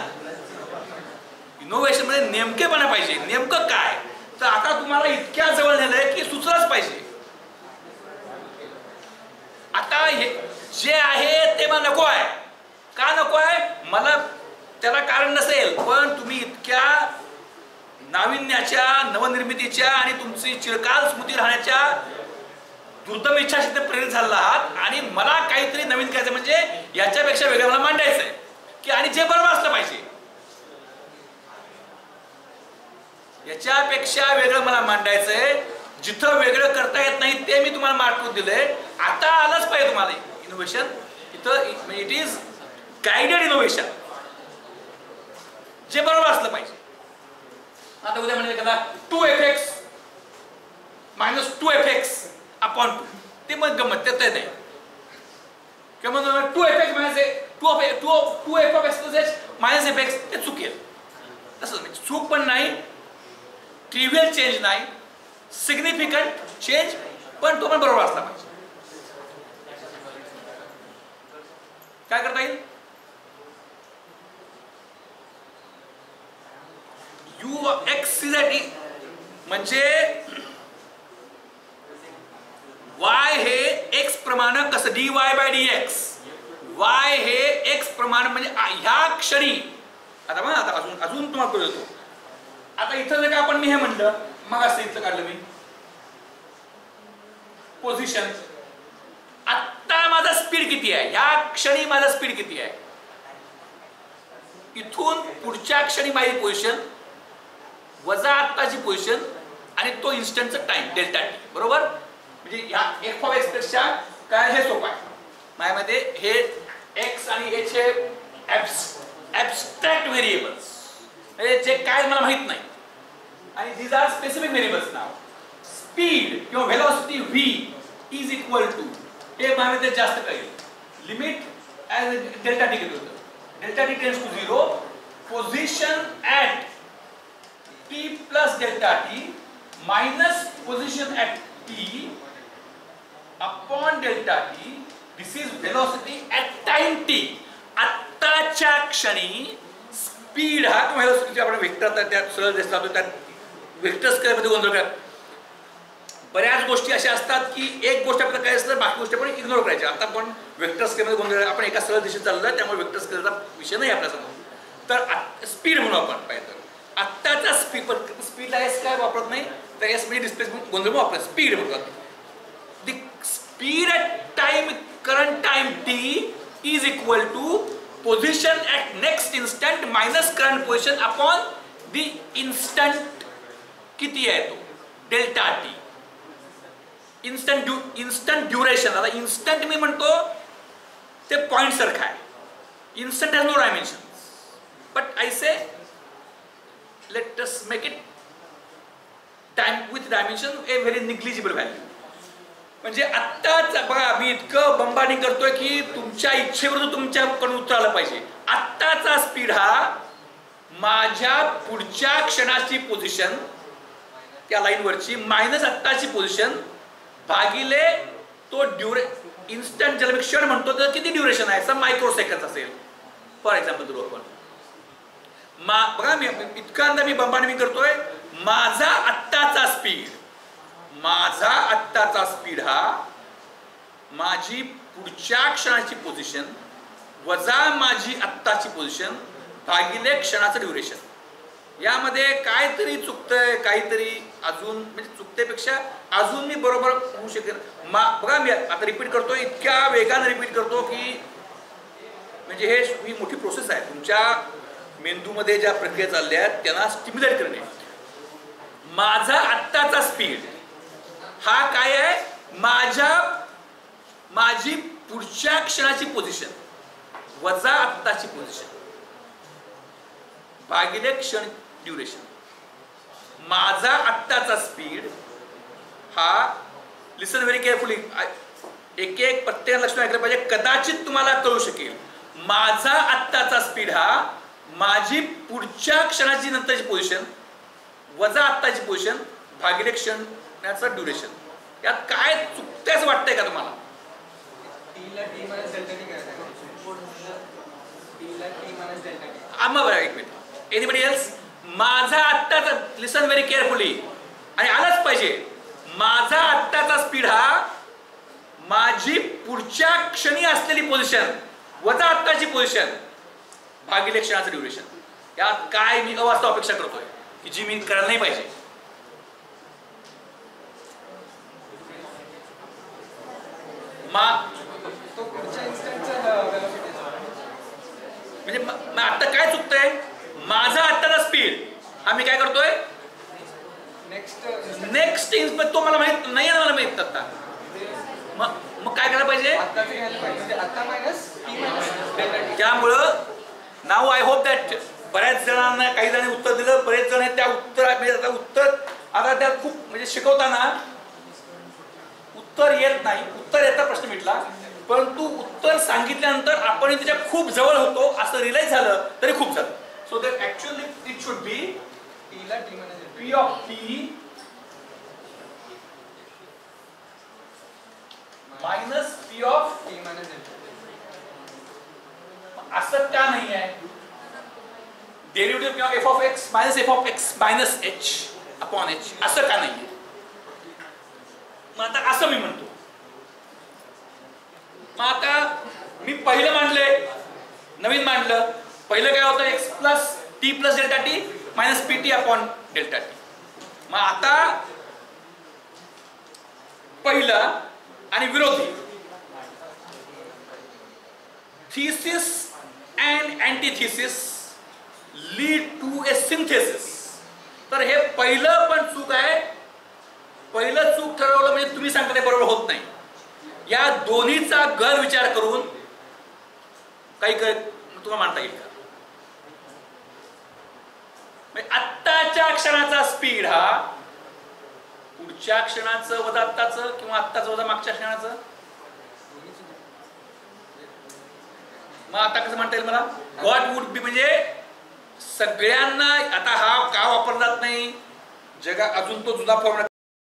इनोव्हेशन मध्ये नेमकेपणा पाहिजे. नेमकं काय, तर आता तुम्हाला इतक्या जवळ नेलंय की सुचलंच पाहिजे. आता हे जे आहे ते मला नको आहे. का नको आहे, मला त्याला कारण नसेल, पण तुम्ही इतक्या नाविन्याच्या, नवनिर्मितीच्या आणि तुमची चिरकाल स्मृती राहण्याच्या दुर्दम इच्छाशक्ती प्रेरित झाला आहात आणि मला काहीतरी नवीन करायचं म्हणजे याच्यापेक्षा वेगळं मला मांडायचंय की, आणि जे बरोबर असलं पाहिजे. याच्यापेक्षा वेगळं मला मांडायचंय. जिथं वेगळं करता येत नाही ते मी तुम्हाला मार्क दिलंय. आता आलंच पाहिजे तुम्हाला इनोव्हेशन. इथं इट इज गाइडेड इनोव्हेशन, जे बरोबर असलं पाहिजे. आता उद्या म्हणजे कदा 2fx मायनस 2fx अपॉन 2, ते मग गमत ते नाही किंवा 2fx minus 2f(x) minus fx, ते चुकेल. तसं चूक पण नाही, ट्रिव्हियल चेंज नाही, सिग्निफिकंट चेंज, पण तो पण बरोबर असला पाहिजे. काय करता येईल, u(x) म्हणजे y हे x प्रमाणे कसं dy/dx, y हे x प्रमाणे म्हणजे ह्या क्षणी. आता बघा, आता अजून तुम्हाला कळतो. आता इथं जर का आपण मी हे म्हणलं, मग असं इथं काढलं मी पोझिशन. आता माझा स्पीड किती आहे, ह्या क्षणी माझा स्पीड किती आहे, इथून पुढच्या क्षणी माझी पोझिशन वजा आत्ताची पोझिशन आणि तो इन्स्टंटचा टाइम डेल्टा टी, बरोबर. म्हणजे ह्या f(x) पेक्षा काय हे सोपं आहे माझ्यामध्ये. हे x आणि h हे ऍब्स्ट्रॅक्ट व्हेरिएबल्स, जे काय मला माहित नाही, आणि these are specific variables now. Speed किंवा velocity v is equal to, हे माझ्यामध्ये जास्त कळेल, लिमिट ॲज डेल्टा टी घेतो. Delta T tends to 0, position at t plus delta T minus position at t upon delta T. This is velocity at time t. आत्ताच्या क्षणी speed हा किंवा velocity आपण वेक्टर त्यात सरळ दिसतो, त्यात वेक्टर स्केलमध्ये गोंधळ करा. बऱ्याच गोष्टी अशा असतात की एक गोष्ट आपल्याला काय असतं, बाकी गोष्टी आपण इग्नोर करायच्या. आता आपण वेक्टर स्केलमध्ये गोंधळ, आपण एका सरळ दिशेत चाललो आहे, त्यामुळे वेक्टर स्केलचा विषय नाही आपल्यासमोर. तर स्पीड म्हणून आपण पाहिजे. आत्ताचा स्पीडला एस काय वापरत नाही, तर एस म्हणजे डिस्प्लेसमेंट गोंधळ वापरत स्पीड म्हणतात. The speed at time, current time T is equal to position at next instant minus current position upon the instant. किती आहे तो, डेल्टा टी. Instant duration. आता इन्स्टंट मी म्हणतो ते पॉइंट सारखं आहे. Instant has no dimension, but I say let us make it time with dimension a very negligible value. म्हणजे आत्ताच बघा, मी इतकं बंबार्डिंग करतोय की तुमच्या इच्छेविरुद्ध तुमच्याकडून उत्तर आलं पाहिजे. आत्ताचा स्पीड हा माझ्या पुढच्या क्षणाची पोझिशन त्या लाईनवरची मायनस आत्ताची पोझिशन भागिले तो इन्स्टंट, ज्याला मी क्षण म्हणतो, तर किती ड्युरेशन आहे, सम मायक्रो सेकंड असेल फॉर एक्झाम्पल. धरू आपण बघा, मी इतकांदा मी बंबार्डिंग करतोय. माझा आत्ताचा स्पीड हा माझी पुढच्या क्षणाची पोझिशन वजा माझी आत्ताची पोझिशन भागिले क्षणाचं ड्युरेशन. यामध्ये काहीतरी चुकतंय, काहीतरी अजून म्हणजे चुकतेपेक्षा अजून मी बरोबर होऊ शकेल. बघा मी आता रिपीट करतो, इतक्या वेगाने रिपीट करतो की म्हणजे ही मोठी प्रोसेस आहे. तुमच्या मेंदूमध्ये ज्या प्रक्रिया चालल्या आहेत त्यांना स्टिम्युलेट करणे. माझा आत्ताचा स्पीड हा काय आहे, माझी पुढच्या क्षणाची पोझिशन वजा आत्ताची पोझिशन भागिले क्षण ड्युरेशन. माझा आत्ताचा स्पीड हा, लिसन व्हेरी केअरफुली, एक एक प्रत्येक लक्षण ऐकलं पाहिजे, कदाचित तुम्हाला कळू शकेल. माझा आत्ताचा स्पीड हा माझी पुढच्या क्षणाची नंतरची पोझिशन वजा आत्ताची पोझिशन भागिले क्षणाचं ड्युरेशन. यात काय चुकते असं वाटतंय का तुम्हाला? आम्हा बरं, एक मिनिट. Anybody else? माझा आत्ताचा, लिसन व्हेरी केअरफुली आणि आलाच पाहिजे, माझा आत्ताचा स्पीड हा माझी पुढच्या क्षणी असलेली पोझिशन वजा आत्ताची पोझिशन भागिले क्षणाचं ड्युरेशन. यात काय मी अवास्तव अपेक्षा करतोय की जी मी करायला नाही पाहिजे. म्हणजे आता काय चुकतंय, माझा आत्ताचा स्पीड हा मी काय करतोय नेक्स्ट तो मला माहित नाही आहे, मला माहित आता. मग काय करायला पाहिजे? त्यामुळं नाव आय होप दॅट बऱ्याच जणांना, काही जणांनी उत्तर दिलं, बरेच जण आहेत त्या उत्तर आता त्या खूप म्हणजे शिकवताना उत्तर येत नाही. उत्तर येता प्रश्न मिटला, परंतु उत्तर सांगितल्यानंतर आपण त्याच्या खूप जवळ होतो असं रिअलाइज झालं तरी खूप झालं. So that actually it should be P of t minus P of t minus h. असं का नाही आहे? Derivative f of x minus f of x minus h upon h असं का नाही आहे? मग आता असं मी म्हणतो. मग आता मी पहिलं मांडले, नवीन मांडलं. पहिलं काय होतं, x plus t plus delta t minus pt upon delta t. मग आता पहिलं आणि विरोधी, thesis and antithesis lead to a synthesis. तर हे पहिलं पण चूक आहे. पहिलं चूक ठरवलं म्हणजे तुम्ही सांगता ते बरोबर होत नाही. या दोन्हीचा गैर विचार करून काही तुम्हाला मांडता येईल का? आत्ताच्या क्षणाचा स्पीड हा पुढच्या क्षणाचं वजा आत्ताचं किंवा आत्ताचं वजा मागच्या क्षणाचं. मग आता कसं म्हणता येईल मला? व्हॉट वुड बी, म्हणजे सगळ्यांना आता हा का वापरला जात नाही जगा, अजून तो जुना फॉर्म्युला